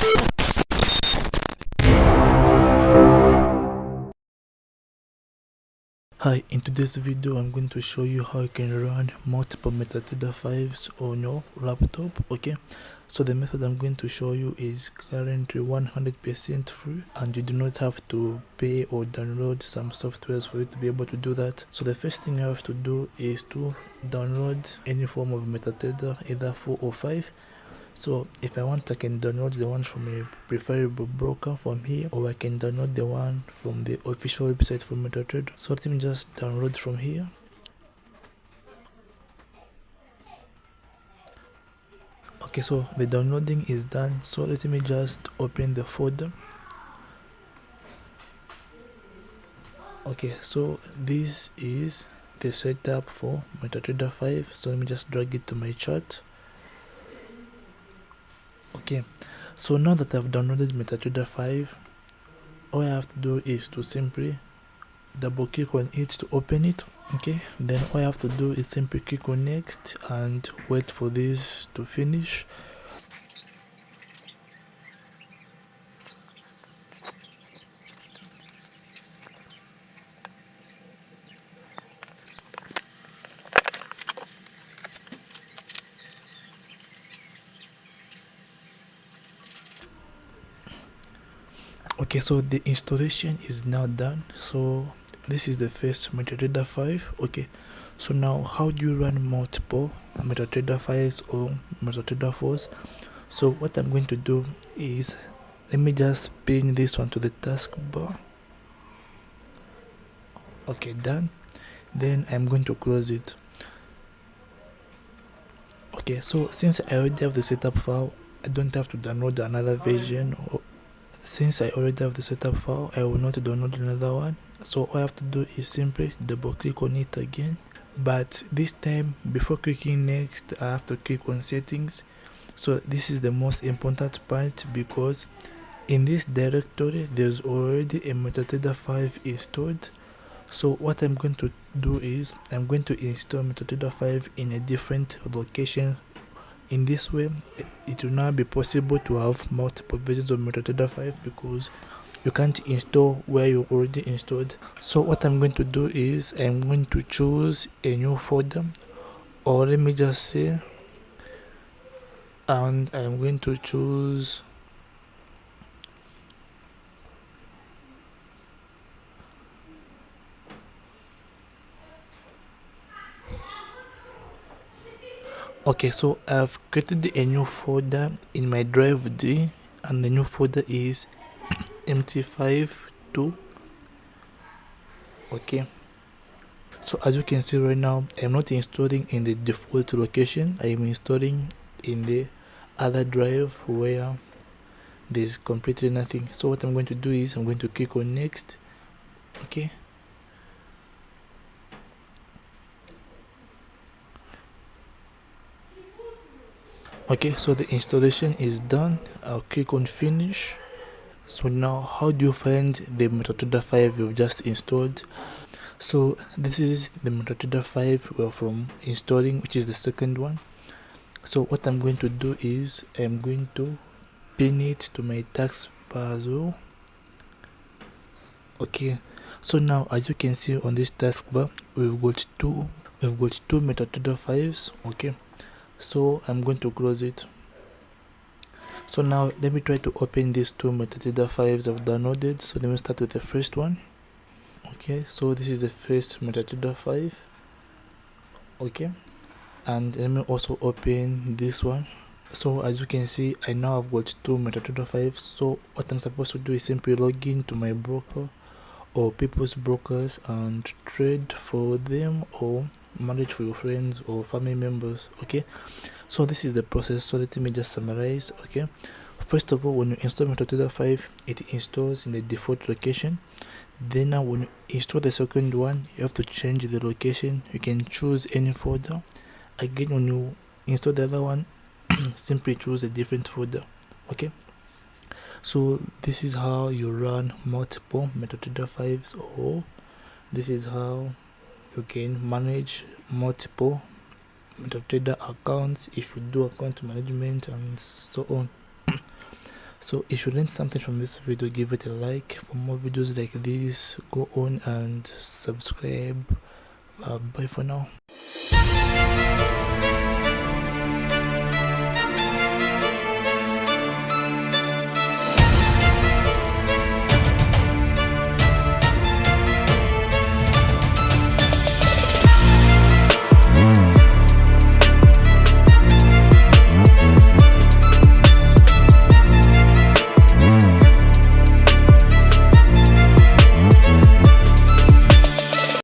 Hi, in today's video I'm going to show you how you can run multiple MetaTrader 5s on your laptop. Okay, so the method I'm going to show you is currently 100% free, and you do not have to pay or download some softwares for you to be able to do that. So the first thing you have to do is to download any form of MetaTrader, either 4 or 5. So if I want, I can download the one from a preferable broker from here, or I can download the one from the official website for MetaTrader. So let me just download from here. Okay, so the downloading is done. So let me just open the folder. Okay, so this is the setup for MetaTrader 5. So let me just drag it to my chart. Okay, so now that I've downloaded MetaTrader 5, all I have to do is to simply double click on it to open it. Okay, then all I have to do is simply click on next and wait for this to finish. Okay, so the installation is now done. So this is the first MetaTrader 5. Okay, so now how do you run multiple MetaTrader 5s or MetaTrader 4s? So what I'm going to do is, let me just pin this one to the taskbar. Okay, done. Then I'm going to close it. Okay, so since I already have the setup file, I don't have to download another version. Since I already have the setup file, I will not download another one. So all I have to do is simply double click on it again, but this time before clicking next I have to click on settings. So this is the most important part, because in this directory there's already a MetaTrader 5 installed. So what I'm going to do is I'm going to install MetaTrader 5 in a different location. In this way, it will now be possible to have multiple versions of MetaTrader 5, because you can't install where you already installed. So what I'm going to do is I'm going to choose a new folder, or let me just say, and I'm going to choose okay, so I've created a new folder in my drive D, and the new folder is MT52. Okay, so as you can see right now, I'm not installing in the default location. I am installing in the other drive where there's completely nothing. So what I'm going to do is I'm going to click on next. Okay, okay, so the installation is done. I'll click on finish. So now how do you find the MetaTrader 5 you've just installed? So this is the MetaTrader 5 we're from installing, which is the second one. So what I'm going to do is I'm going to pin it to my taskbar as well. Okay, so now as you can see on this taskbar, we've got two MetaTrader 5s. Okay, so I'm going to close it. So now let me try to open these two MetaTrader 5s I've downloaded. So let me start with the first one. Okay, so this is the first MetaTrader 5. Okay, and let me also open this one. So as you can see, I now have got two MetaTrader 5s. So what I'm supposed to do is simply log in to my broker or people's brokers and trade for them, or manage for your friends or family members. Okay, so this is the process. So let me just summarize. Okay, first of all, when you install MetaTrader 5, it installs in the default location. Then now when you install the second one, you have to change the location. You can choose any folder. Again, when you install the other one, simply choose a different folder. Okay, so this is how you run multiple MetaTrader 5s, or this is how you can manage multiple MetaTrader accounts if you do account management and so on. So if you learned something from this video, give it a like. For more videos like this, go on and subscribe. Bye for now.